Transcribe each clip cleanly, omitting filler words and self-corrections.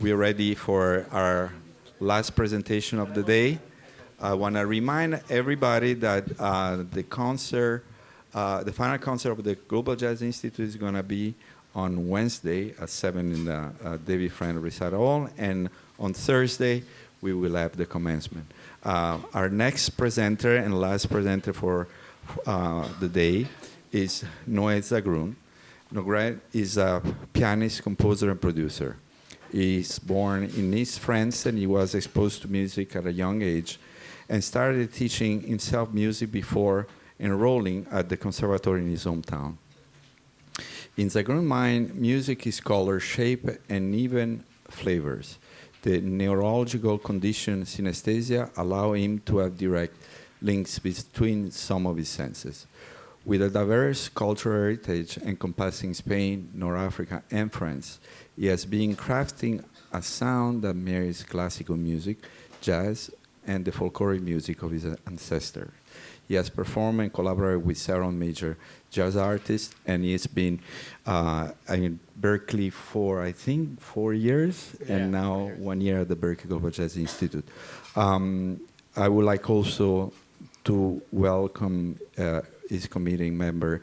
we're ready for our last presentation of the day. I want to remind everybody that the concert, the final concert of the Global Jazz Institute is going to be on Wednesday at 7 in the David Friend Recital Hall, and on Thursday we will have the commencement. Our next presenter and last presenter for the day is Noe Zagroun. Noe is a pianist, composer, and producer. He's born in East France, and he was exposed to music at a young age and started teaching himself music before enrolling at the conservatory in his hometown. In Zagroun's mind, music is color, shape, and even flavors. The neurological condition synesthesia allow him to have direct links between some of his senses. With a diverse cultural heritage encompassing Spain, North Africa, and France, he has been crafting a sound that marries classical music, jazz, and the folkloric music of his ancestors. He has performed and collaborated with several major jazz artists, and he has been in Berklee for, I think, 4 years, and now 1 year at the Berklee Global Jazz Institute. I would like also to welcome his committee member,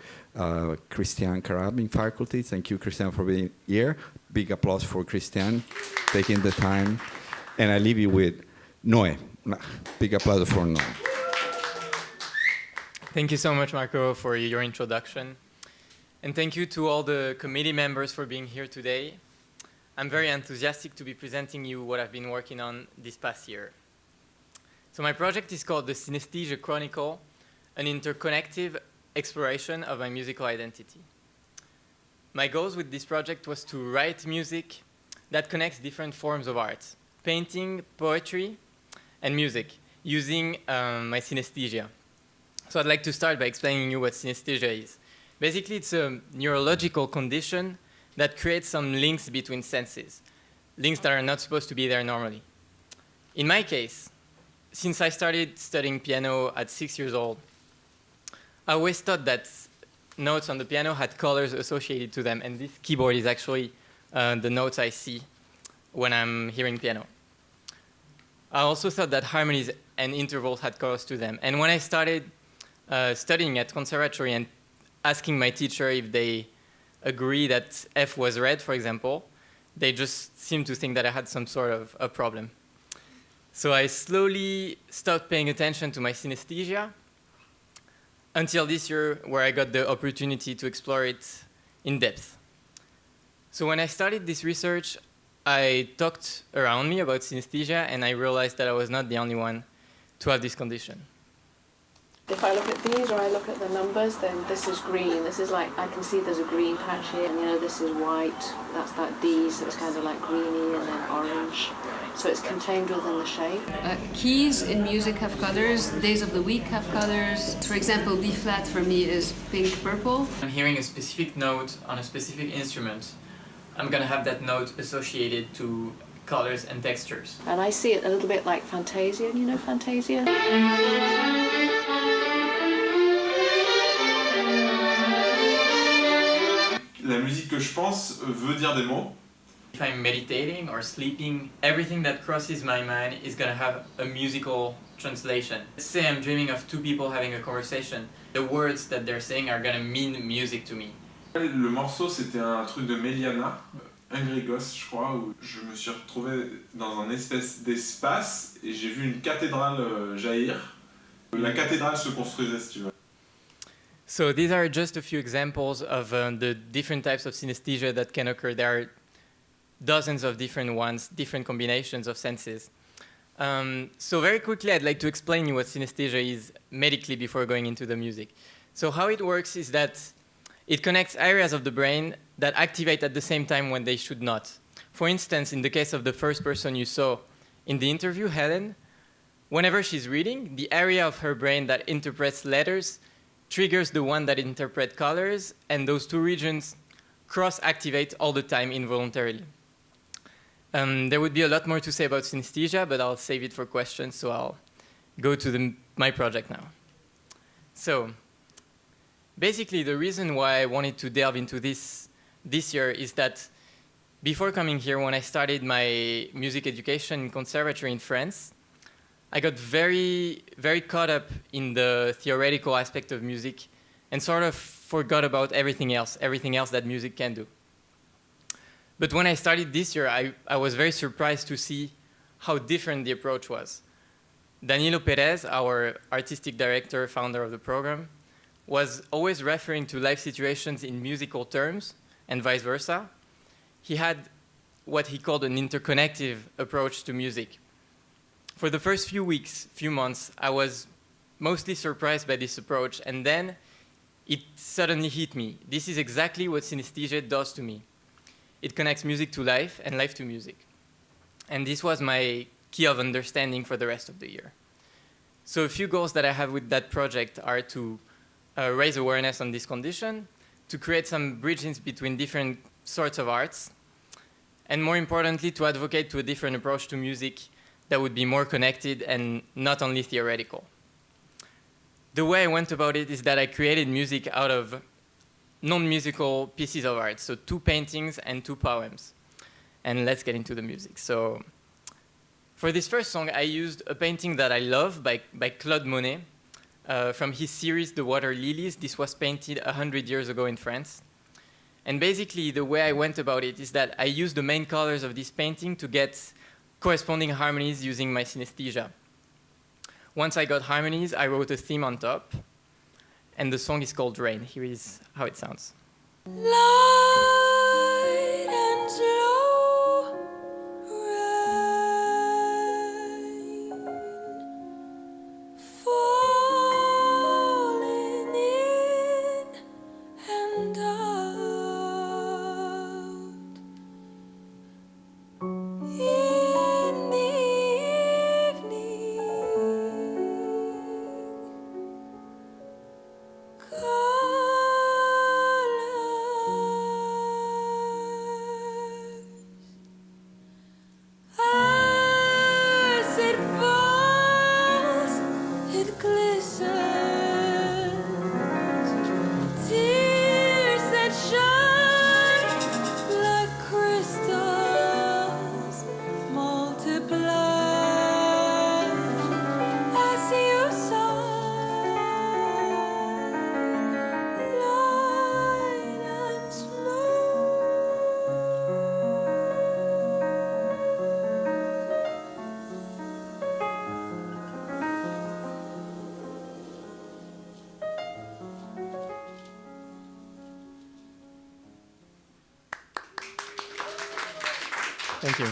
Christian Carabin faculty. Thank you, Christian, for being here. Big applause for Christian, taking the time. And I leave you with Noe. Big applause for Noe. Thank you so much, Marco, for your introduction. And thank you to all the committee members for being here today. I'm very enthusiastic to be presenting you what I've been working on this past year. So my project is called the Synesthesia Chronicle, an interconnective exploration of my musical identity. My goals with this project was to write music that connects different forms of art, painting, poetry, and music, using my synesthesia. So I'd like to start by explaining you what synesthesia is. Basically, it's a neurological condition that creates some links between senses, links that are not supposed to be there normally. In my case, since I started studying piano at 6 years old, I always thought that notes on the piano had colors associated to them, and this keyboard is actually the notes I see when I'm hearing piano. I also thought that harmonies and intervals had colors to them, and when I started studying at conservatory and asking my teacher if they agree that F was red, for example, they just seemed to think that I had some sort of a problem. So I slowly stopped paying attention to my synesthesia until this year, where I got the opportunity to explore it in depth. So when I started this research, I talked around me about synesthesia, and I realized that I was not the only one to have this condition. If I look at these or I look at the numbers, then this is green. This is like, I can see there's a green patch here, and this is white. That's that D, so it's kind of like greeny, and then orange. So it's contained within the shape. Keys in music have colors, days of the week have colors. For example, B flat for me is pink-purple. I'm hearing a specific note on a specific instrument. I'm gonna have that note associated to colors and textures. And I see it a little bit like Fantasia. You know Fantasia? La musique que je pense veut dire des mots. If I'm meditating or sleeping, everything that crosses my mind is gonna have a musical translation. Let's say I'm dreaming of two people having a conversation. The words that they're saying are gonna mean music to me. Le morceau, c'était un truc de Meliana, Hungry Ghost, je crois, où je me suis retrouvé dans un espèce d'espace et j'ai vu une cathédrale jaillir. La cathédrale se construisait, si tu veux. So these are just a few examples of the different types of synesthesia that can occur. There are dozens of different ones, different combinations of senses. So very quickly, I'd like to explain you what synesthesia is medically before going into the music. So how it works is that it connects areas of the brain that activate at the same time when they should not. For instance, in the case of the first person you saw in the interview, Helen, whenever she's reading, the area of her brain that interprets letters triggers the one that interprets colors, and those two regions cross-activate all the time involuntarily. There would be a lot more to say about synesthesia, but I'll save it for questions, so I'll go to my project now. So, basically, the reason why I wanted to delve into this year is that Before coming here, when I started my music education in conservatory in France, I got very, very caught up in the theoretical aspect of music and sort of forgot about everything else that music can do. But when I started this year, I was very surprised to see how different the approach was. Danilo Perez, our artistic director, founder of the program, was always referring to life situations in musical terms and vice versa. He had what he called an interconnective approach to music. For the first few weeks, few months, I was mostly surprised by this approach, and then it suddenly hit me. This is exactly what synesthesia does to me. It connects music to life and life to music. And this was my key of understanding for the rest of the year. So a few goals that I have with that project are to raise awareness on this condition, to create some bridges between different sorts of arts, and more importantly, to advocate to a different approach to music that would be more connected and not only theoretical. The way I went about it is that I created music out of non-musical pieces of art, so 2 paintings and 2 poems. And let's get into the music. So for this first song, I used a painting that I love by Claude Monet from his series, The Water Lilies. This was painted 100 years ago in France. And basically, the way I went about it is that I used the main colors of this painting to get corresponding harmonies using my synesthesia. Once I got harmonies, I wrote a theme on top, and the song is called Rain. Here is how it sounds. Light and slow rain falling in and out in the evening. As it falls, it glistens. Tears that shine like crystals multiply as you sigh, light and slow. Thank you.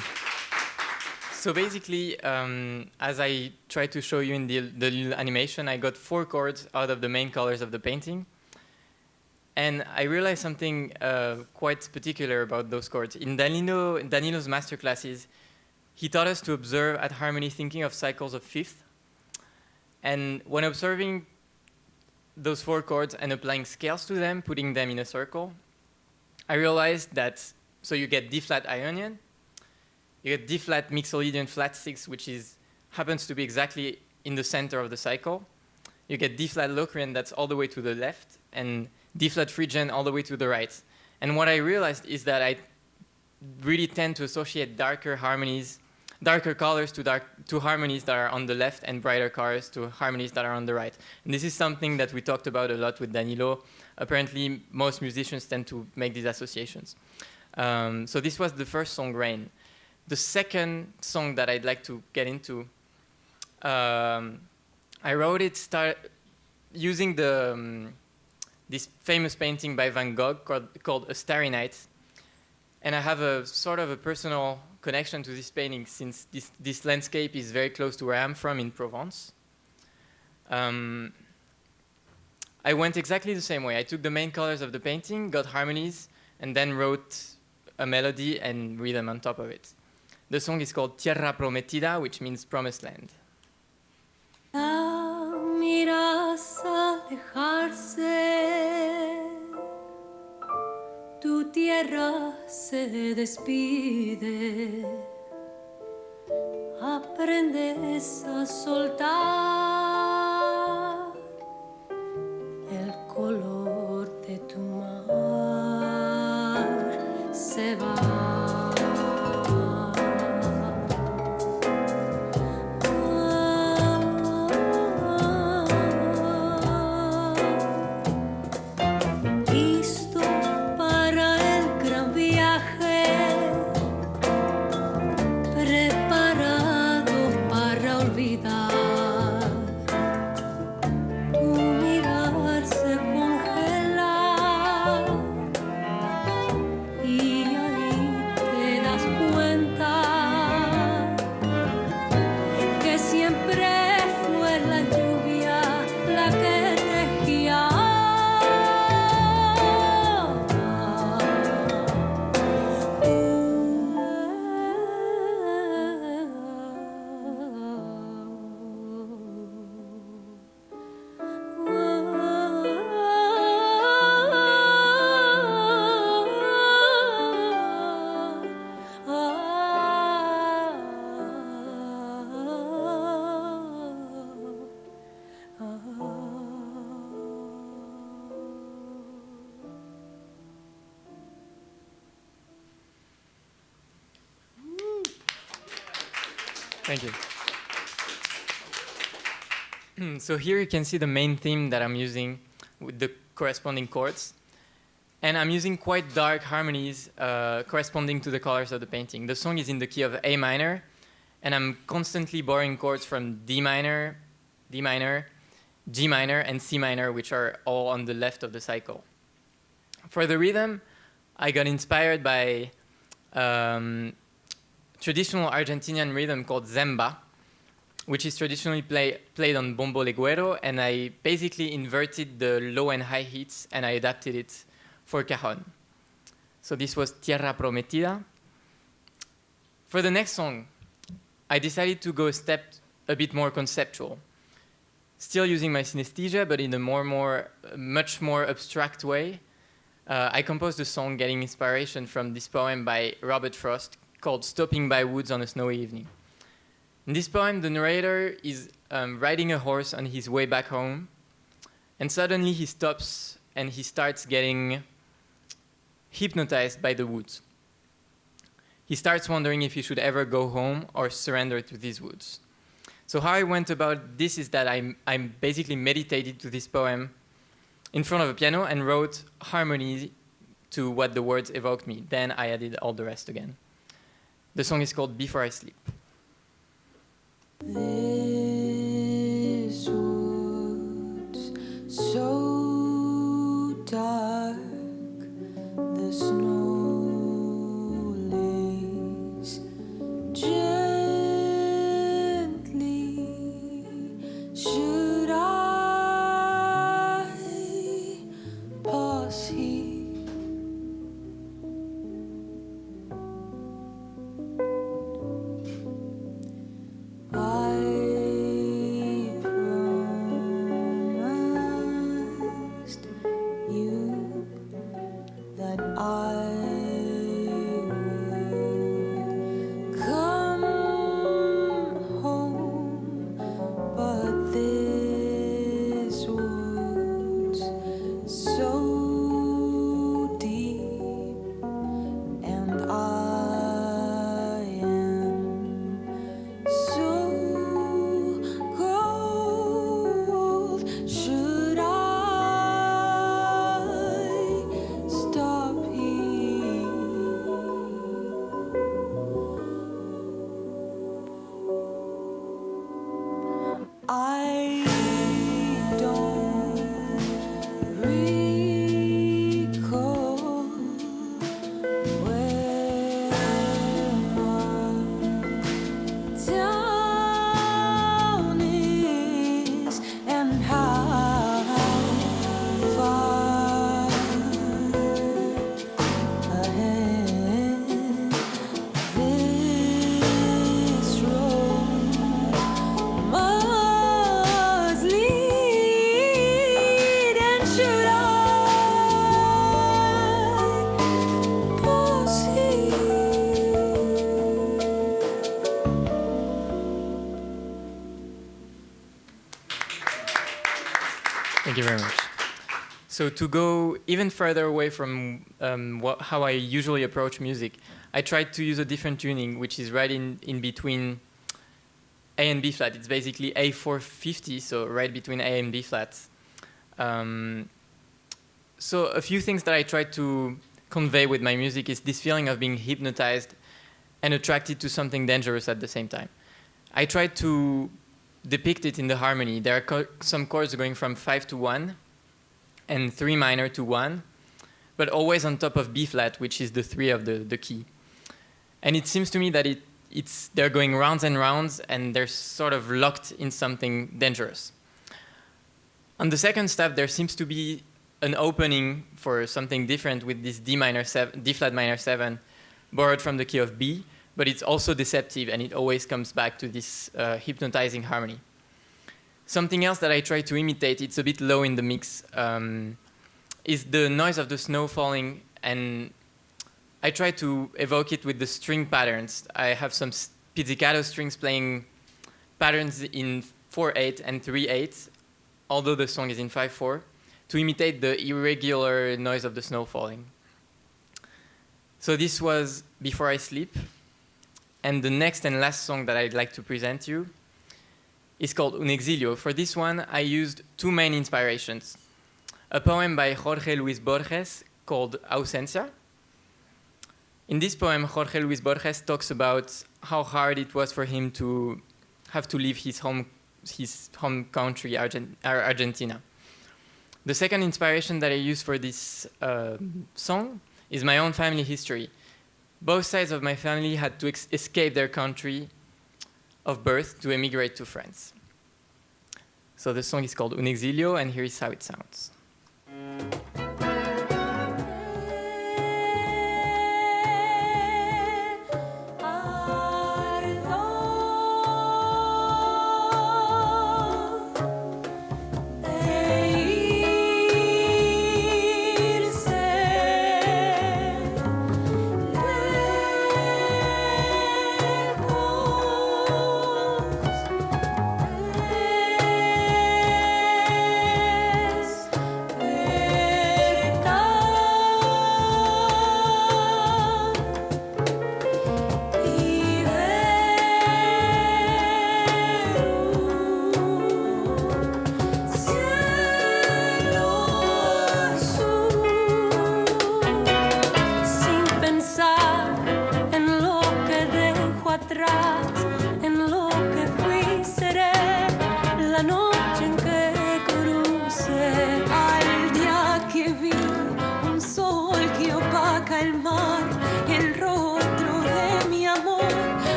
So basically, as I tried to show you in the little animation, I got 4 chords out of the main colors of the painting. And I realized something quite particular about those chords. In Danilo's masterclasses, he taught us to observe at harmony thinking of cycles of fifth. And when observing those 4 chords and applying scales to them, putting them in a circle, I realized that, so you get D flat Ionian, you get D flat Mixolydian flat 6, which happens to be exactly in the center of the cycle. You get D flat Locrian, that's all the way to the left, and D flat Phrygian all the way to the right. And what I realized is that I really tend to associate darker colors to harmonies that are on the left, and brighter colors to harmonies that are on the right. And this is something that we talked about a lot with Danilo. Apparently, most musicians tend to make these associations. So this was the first song, Rain. The second song that I'd like to get into, I wrote it using this famous painting by Van Gogh called A Starry Night. And I have a sort of a personal connection to this painting since this landscape is very close to where I'm from in Provence. I went exactly the same way. I took the main colors of the painting, got harmonies, and then wrote a melody and rhythm on top of it. The song is called Tierra Prometida, which means promised land. La miras alejarse, tu tierra se despide, aprendes a soltar el color de tu mar, se va. Thank you. So here you can see the main theme that I'm using with the corresponding chords. And I'm using quite dark harmonies corresponding to the colors of the painting. The song is in the key of A minor, and I'm constantly borrowing chords from D minor, G minor, and C minor, which are all on the left of the cycle. For the rhythm, I got inspired by traditional Argentinian rhythm called Zemba, which is traditionally played on bombo leguero, and I basically inverted the low and high hits, and I adapted it for cajon. So this was Tierra Prometida. For the next song, I decided to go a bit more conceptual. Still using my synesthesia, but in a much more abstract way. I composed a song getting inspiration from this poem by Robert Frost called Stopping by Woods on a Snowy Evening. In this poem, the narrator is riding a horse on his way back home, and suddenly he stops and he starts getting hypnotized by the woods. He starts wondering if he should ever go home or surrender to these woods. So how I went about this is that I basically meditated to this poem in front of a piano and wrote harmonies to what the words evoked me. Then I added all the rest again. The song is called Before I Sleep. This woods so dark, the snow lays gently. Should I pause here? I promised you that I would come home, but this woods so deep, and I am so cold. Should I stop here? I don't recall where my town is and how far ahead this road must lead. And should I pause here? Thank you very much. So to go even further away from how I usually approach music, I tried to use a different tuning, which is right in between A and B flat. It's basically A450, so right between A and B flats. So a few things that I tried to convey with my music is this feeling of being hypnotized and attracted to something dangerous at the same time. I tried to depict it in the harmony. There are some chords going from 5 to 1 and 3 minor to 1, but always on top of B flat, which is the 3 of the key. And it seems to me that they're going rounds and rounds, and they're sort of locked in something dangerous. On the second step, there seems to be an opening for something different with this D flat minor 7, borrowed from the key of B, but it's also deceptive, and it always comes back to this hypnotizing harmony. Something else that I try to imitate, it's a bit low in the mix, is the noise of the snow falling, and I try to evoke it with the string patterns. I have some pizzicato strings playing patterns in 4/8 and 3/8, although the song is in 5/4, to imitate the irregular noise of the snow falling. So this was Before I Sleep. And the next and last song that I'd like to present you is called Unexilio. For this one, I used two main inspirations. A poem by Jorge Luis Borges called Ausencia. In this poem, Jorge Luis Borges talks about how hard it was for him to have to leave his home country, Argentina. The second inspiration that I used for this song is my own family history. Both sides of my family had to escape their country of birth to emigrate to France. So the song is called Unexilio, and here is how it sounds.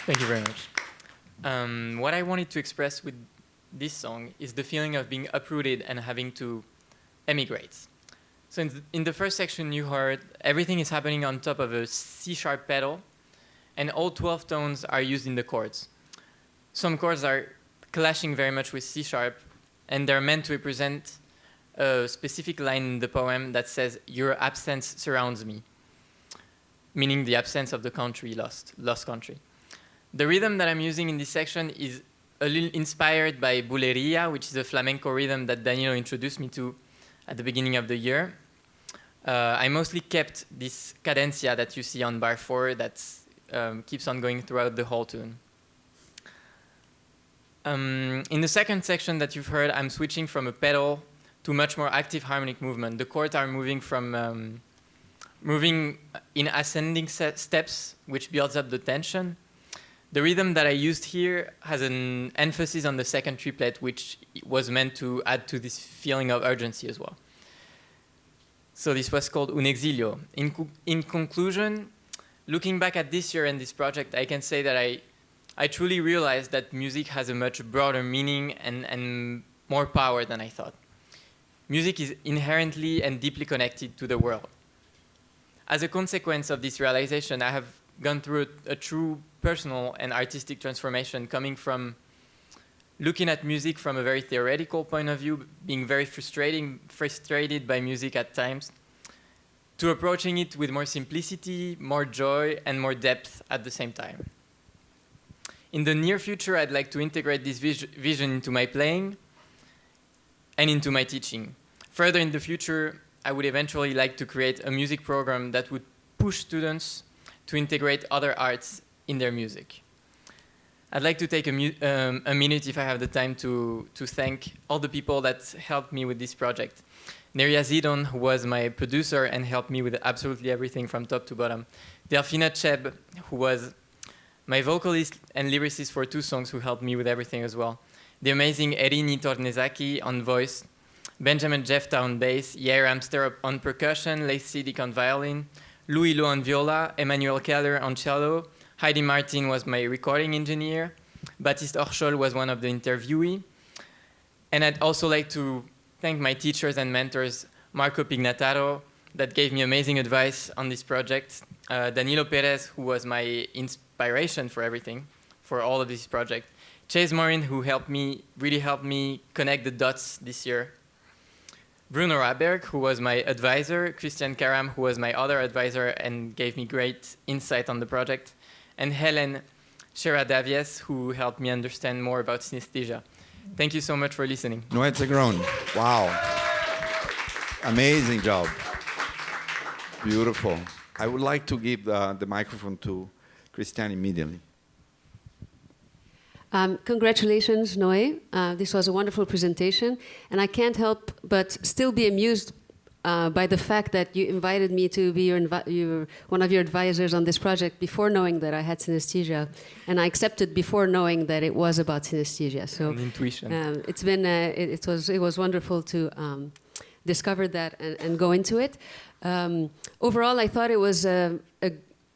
Thank you very much. What I wanted to express with this song is the feeling of being uprooted and having to emigrate. So in the first section you heard everything is happening on top of a C-sharp pedal, and all 12 tones are used in the chords. Some chords are clashing very much with C-sharp, and they're meant to represent a specific line in the poem that says, "Your absence surrounds me," meaning the absence of the country, lost country. The rhythm that I'm using in this section is a little inspired by bulería, which is a flamenco rhythm that Danilo introduced me to at the beginning of the year. I mostly kept this cadencia that you see on bar 4 that keeps on going throughout the whole tune. In the second section that you've heard, I'm switching from a pedal to much more active harmonic movement. The chords are moving from moving in ascending steps, which builds up the tension. The rhythm that I used here has an emphasis on the second triplet, which was meant to add to this feeling of urgency as well. So this was called Unexilio. In conclusion, looking back at this year and this project, I can say that I truly realized that music has a much broader meaning and more power than I thought. Music is inherently and deeply connected to the world. As a consequence of this realization, I have gone through a true personal and artistic transformation, coming from looking at music from a very theoretical point of view, being very frustrated by music at times, to approaching it with more simplicity, more joy, and more depth at the same time. In the near future, I'd like to integrate this vision into my playing and into my teaching. Further in the future, I would eventually like to create a music program that would push students to integrate other arts in their music. I'd like to take a minute, if I have the time, to thank all the people that helped me with this project. Noe Zagroun, who was my producer and helped me with absolutely everything from top to bottom. Delphina Cheb, who was my vocalist and lyricist for 2 songs who helped me with everything as well. The amazing Erini Tornezaki on voice, Benjamin Jefta on bass, Yair Amster on percussion, Leith Siddiq on violin, Louis Lo on viola, Emmanuel Keller on cello, Heidi Martin was my recording engineer, Baptiste Orchol was one of the interviewees. And I'd also like to thank my teachers and mentors, Marco Pignataro, that gave me amazing advice on this project, Danilo Perez, who was my inspiration for everything, for all of this project, Chase Morin, who really helped me connect the dots this year, Bruno Raberg, who was my advisor, Christian Karam, who was my other advisor and gave me great insight on the project, and Helen Shera-Davies, who helped me understand more about synesthesia. Thank you so much for listening. Noe Zagroun. Wow. Amazing job. Beautiful. I would like to give the microphone to Christiane immediately. Congratulations, Noe. This was a wonderful presentation, and I can't help but still be amused by the fact that you invited me to be one of your advisors on this project before knowing that I had synesthesia, and I accepted before knowing that it was about synesthesia. So an intuition. It's been it was wonderful to discover that and go into it. Overall, I thought it was a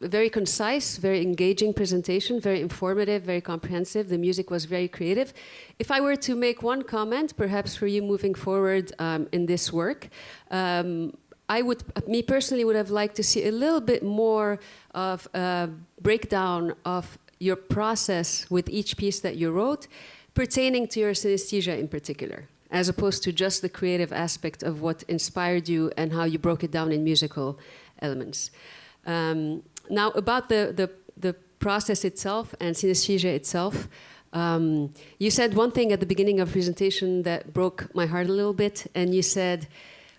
very concise, very engaging presentation, very informative, very comprehensive. The music was very creative. If I were to make one comment, perhaps for you moving forward in this work, me personally would have liked to see a little bit more of a breakdown of your process with each piece that you wrote, pertaining to your synesthesia in particular, as opposed to just the creative aspect of what inspired you and how you broke it down in musical elements. Now, about the process itself and synesthesia itself, you said one thing at the beginning of the presentation that broke my heart a little bit, and you said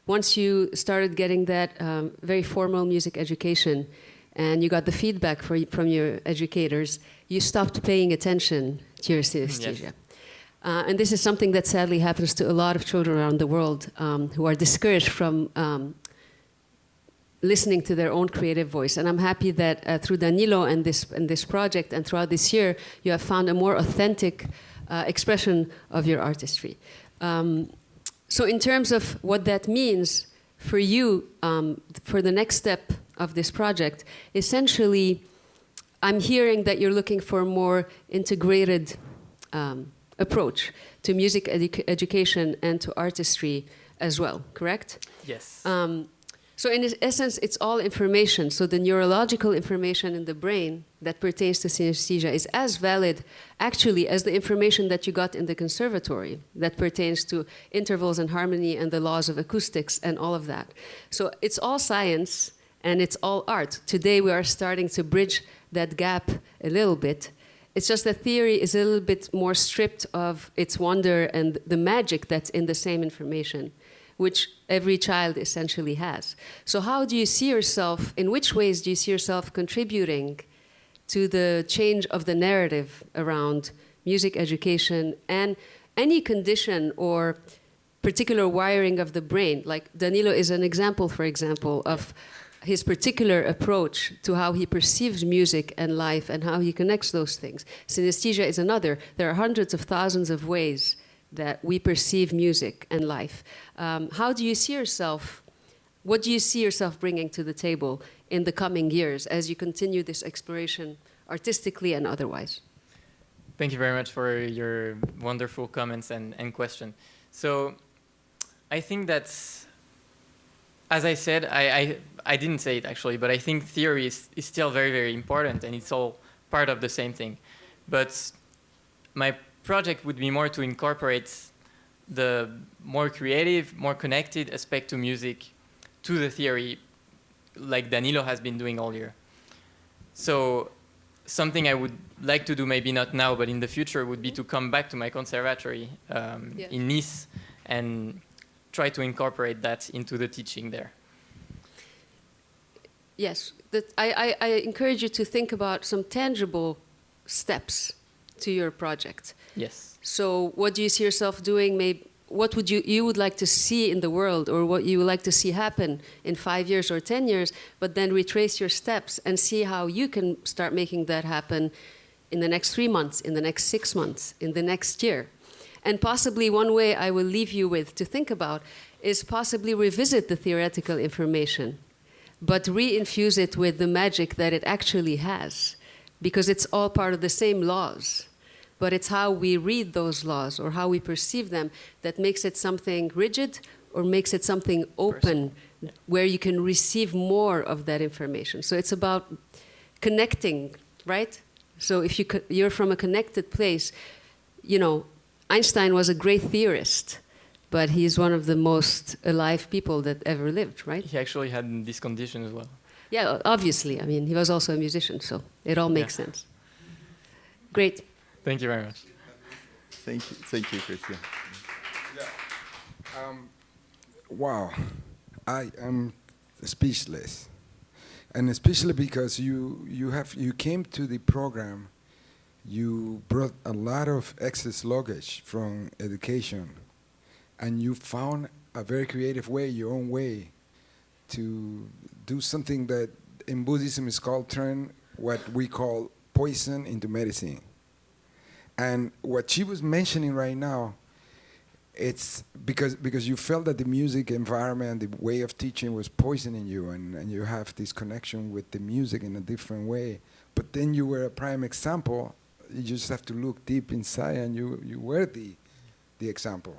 once you started getting that very formal music education and you got the feedback from your educators, you stopped paying attention to your synesthesia. Yes. And this is something that sadly happens to a lot of children around the world who are discouraged from listening to their own creative voice. And I'm happy that through Danilo and this project and throughout this year, you have found a more authentic expression of your artistry. So in terms of what that means for you, for the next step of this project, essentially, I'm hearing that you're looking for a more integrated approach to music education and to artistry as well, correct? Yes. So in essence, it's all information. So the neurological information in the brain that pertains to synesthesia is as valid, actually, as the information that you got in the conservatory that pertains to intervals and harmony and the laws of acoustics and all of that. So it's all science and it's all art. Today we are starting to bridge that gap a little bit. It's just that theory is a little bit more stripped of its wonder and the magic that's in the same information, which every child essentially has. So how do you see yourself, in which ways do you see yourself contributing to the change of the narrative around music education and any condition or particular wiring of the brain? Like Danilo is an example, for example, of his particular approach to how he perceives music and life and how he connects those things. Synesthesia is another. There are hundreds of thousands of ways that we perceive music and life. How do you see yourself, what do you see yourself bringing to the table in the coming years as you continue this exploration artistically and otherwise? Thank you very much for your wonderful comments and question. So I think that's, as I said, I didn't say it actually, but I think theory is still very, very important and it's all part of the same thing. But my project would be more to incorporate the more creative, more connected aspect to music, to the theory, like Danilo has been doing all year. So something I would like to do, maybe not now, but in the future, would be to come back to my conservatory in Nice and try to incorporate that into the teaching there. Yes, I encourage you to think about some tangible steps to your project. Yes. So what do you see yourself doing? Maybe what would you would like to see in the world, or what you would like to see happen in 5 years or 10 years, but then retrace your steps and see how you can start making that happen in the next 3 months, in the next 6 months, in the next year. And possibly one way I will leave you with to think about is possibly revisit the theoretical information, but re-infuse it with the magic that it actually has, because it's all part of the same laws. But it's how we read those laws or how we perceive them that makes it something rigid or makes it something open, where you can receive more of that information. So it's about connecting, right? So if you're from a connected place, you know, Einstein was a great theorist, but he's one of the most alive people that ever lived, right? He actually had this condition as well. Yeah, obviously. I mean, he was also a musician, so it all makes sense. Great. Thank you very much. Thank you, Christian. Wow, I am speechless, and especially because you came to the program, you brought a lot of excess luggage from education, and you found a very creative way, your own way, to do something that in Buddhism is called turn what we call poison into medicine. And what she was mentioning right now, it's because you felt that the music environment, the way of teaching was poisoning you, and you have this connection with the music in a different way. But then you were a prime example. You just have to look deep inside, and you were the example.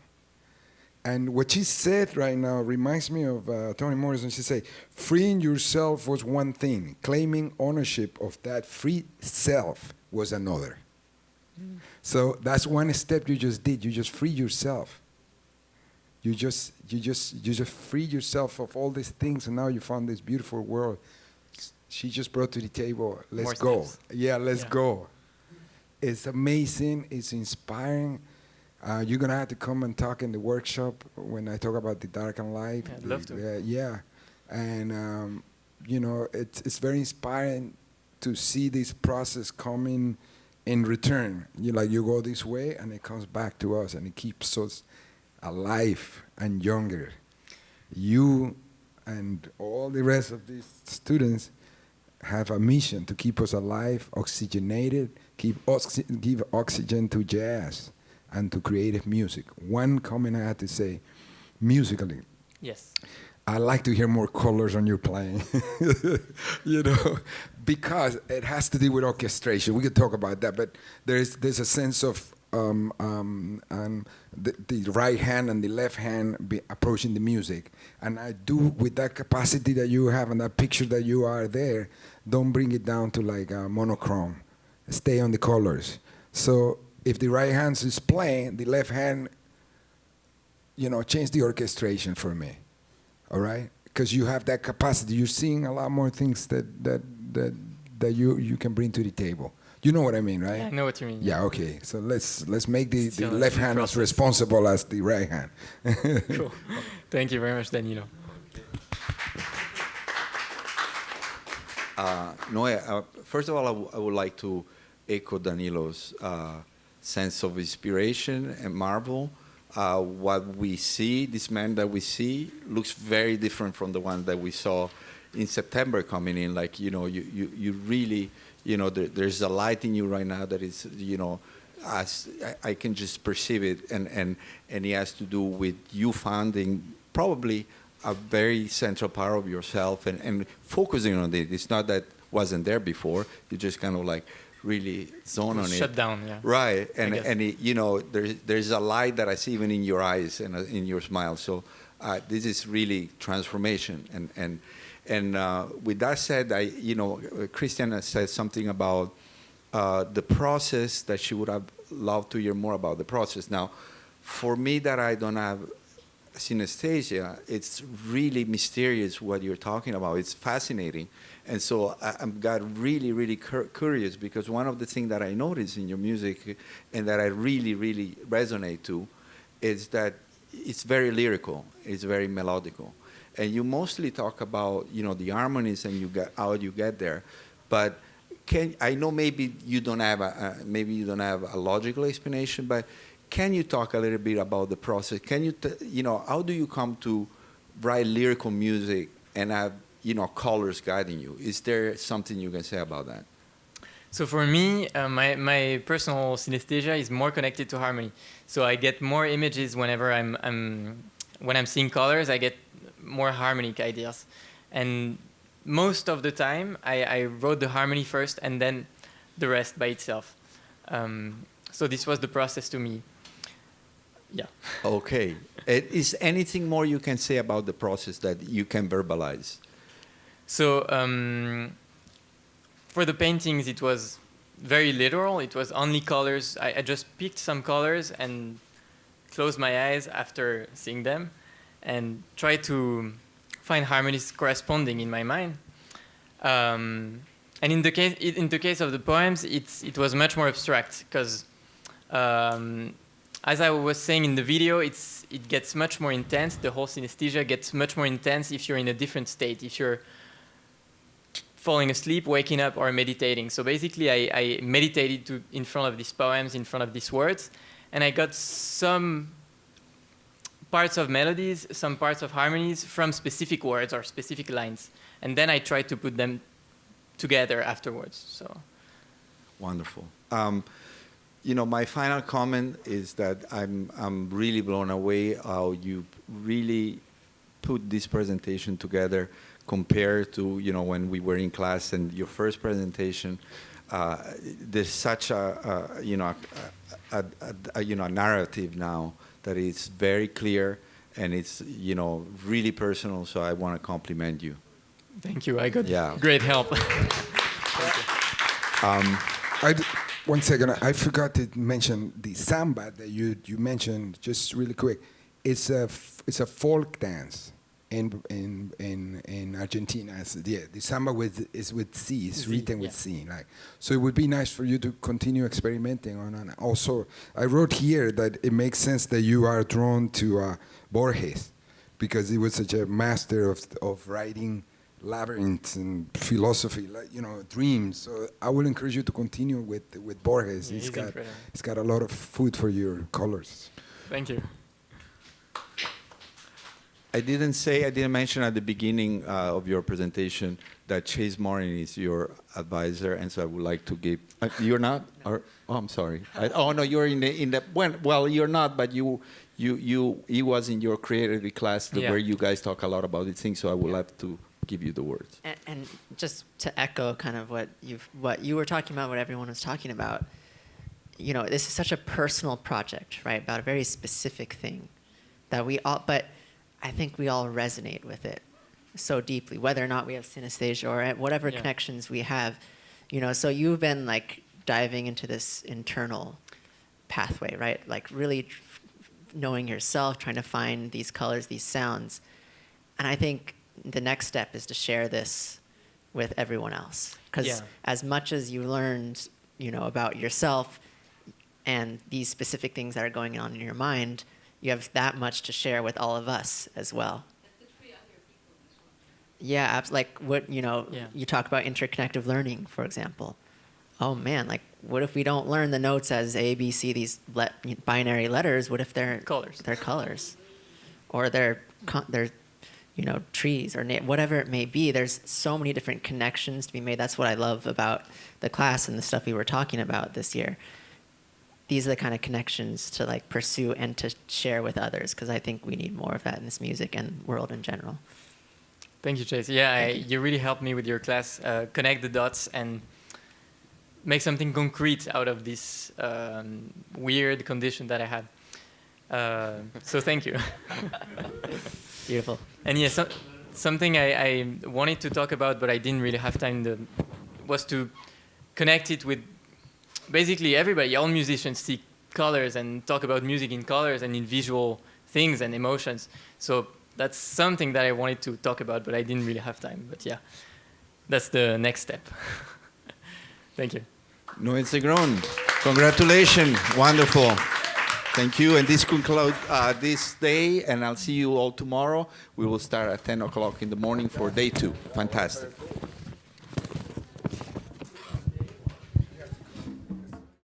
And what she said right now reminds me of Toni Morrison. She said, freeing yourself was one thing. Claiming ownership of that free self was another. So that's one step you just did. You just freed yourself. You just freed yourself of all these things, and now you found this beautiful world. She just brought to the table, let's go. Yeah, let's go. It's amazing. It's inspiring. You're going to have to come and talk in the workshop when I talk about the dark and light. Yeah, I'd love to. Yeah. And, you know, it's very inspiring to see this process coming in return. You go this way, and it comes back to us, and it keeps us alive and younger. You and all the rest of these students have a mission to keep us alive, oxygenated, give oxygen to jazz and to creative music. One comment I had to say, musically. Yes. I like to hear more colors on your playing, you know, because it has to do with orchestration. We could talk about that, but there's a sense of the right hand and the left hand approaching the music. And I do, with that capacity that you have and that picture that you are there, don't bring it down to like a monochrome. Stay on the colors. So if the right hand is playing, the left hand, you know, change the orchestration for me. All right? Because you have that capacity. You're seeing a lot more things that you can bring to the table. You know what I mean, right? Yeah, I know what you mean. Yeah, okay. So let's make the left hand as responsible as the right hand. Cool. Thank you very much, Danilo. Noe, first of all, I would like to echo Danilo's sense of inspiration and marvel. What we see, this man that we see, looks very different from the one that we saw in September coming in. Like, you know, you really, you know, there's a light in you right now that is, you know, as I can just perceive it, and it has to do with you finding probably a very central part of yourself and focusing on it. It's not that wasn't there before. You just kind of like really zone on it. Shut down, yeah. Right, and it, you know, there's a light that I see even in your eyes and in your smile. So this is really transformation. And with that said, you know, Christian said something about the process, that she would have loved to hear more about the process. Now, for me, that I don't have synesthesia, it's really mysterious what you're talking about. It's fascinating. And so I got really, really curious, because one of the things that I noticed in your music and that I really, really resonate to is that it's very lyrical, it's very melodical. And you mostly talk about, you know, the harmonies and how you get there. But I know maybe you don't have a logical explanation, but can you talk a little bit about the process? Can you, you know, how do you come to write lyrical music and have, you know, colors guiding you? Is there something you can say about that? So for me, my personal synesthesia is more connected to harmony. So I get more images whenever when I'm seeing colors. I get more harmonic ideas, and most of the time I wrote the harmony first and then the rest by itself. So this was the process to me. Yeah. Okay. Is anything more you can say about the process that you can verbalize? So for the paintings, it was very literal. It was only colors. I just picked some colors and closed my eyes after seeing them and tried to find harmonies corresponding in my mind. And in the case of the poems, it was much more abstract because, as I was saying in the video, it gets much more intense. The whole synesthesia gets much more intense if you're in a different state, if you're falling asleep, waking up, or meditating. So basically, I meditated in front of these poems, in front of these words, and I got some parts of melodies, some parts of harmonies from specific words or specific lines. And then I tried to put them together afterwards. So, wonderful. My final comment is that I'm really blown away how you really put this presentation together compared to when we were in class and your first presentation. There's such a narrative now that is very clear and it's really personal. So I want to compliment you. Thank you. I got great help. One second, I forgot to mention the samba that you mentioned just really quick. It's a folk dance in Argentina. The samba is with C. It's written with C. So it would be nice for you to continue experimenting on. And also, I wrote here that it makes sense that you are drawn to Borges because he was such a master of writing labyrinths and philosophy, dreams. So I will encourage you to continue with Borges. Yeah, he's got a lot of food for your colors. Thank you. I didn't mention at the beginning of your presentation that Chase Morin is your advisor, and so I would like to give. You're not, or I'm sorry. No, you're in the. Well, you're not, but he was in your creativity class where you guys talk a lot about these things. So I would like to give you the words. And just to echo kind of what you were talking about, what everyone was talking about. This is such a personal project, right? About a very specific thing that but I think we all resonate with it so deeply, whether or not we have synesthesia or whatever connections we have, so you've been diving into this internal pathway, right? Really knowing yourself, trying to find these colors, these sounds. And I think the next step is to share this with everyone else. Because as much as you learned, about yourself and these specific things that are going on in your mind, you have that much to share with all of us as well. Yeah, what you talk about interconnective learning, for example. Oh man, what if we don't learn the notes as A, B, C, these binary letters? What if they're colors? They're colors, or they're trees or whatever it may be. There's so many different connections to be made. That's what I love about the class and the stuff we were talking about this year. These are the kind of connections to pursue and to share with others, because I think we need more of that in this music and world in general. Thank you, Chase. Yeah, you really helped me with your class, connect the dots and make something concrete out of this weird condition that I had. So thank you. Beautiful. And yes, something I wanted to talk about, but I didn't really have time, was to connect it with basically everybody. All musicians see colors and talk about music in colors and in visual things and emotions. So that's something that I wanted to talk about, but I didn't really have time. But yeah, that's the next step. Thank you. Noe Zagroun, congratulations. Wonderful. Thank you. And this concludes this day, and I'll see you all tomorrow. We will start at 10 o'clock in the morning for day 2. Fantastic.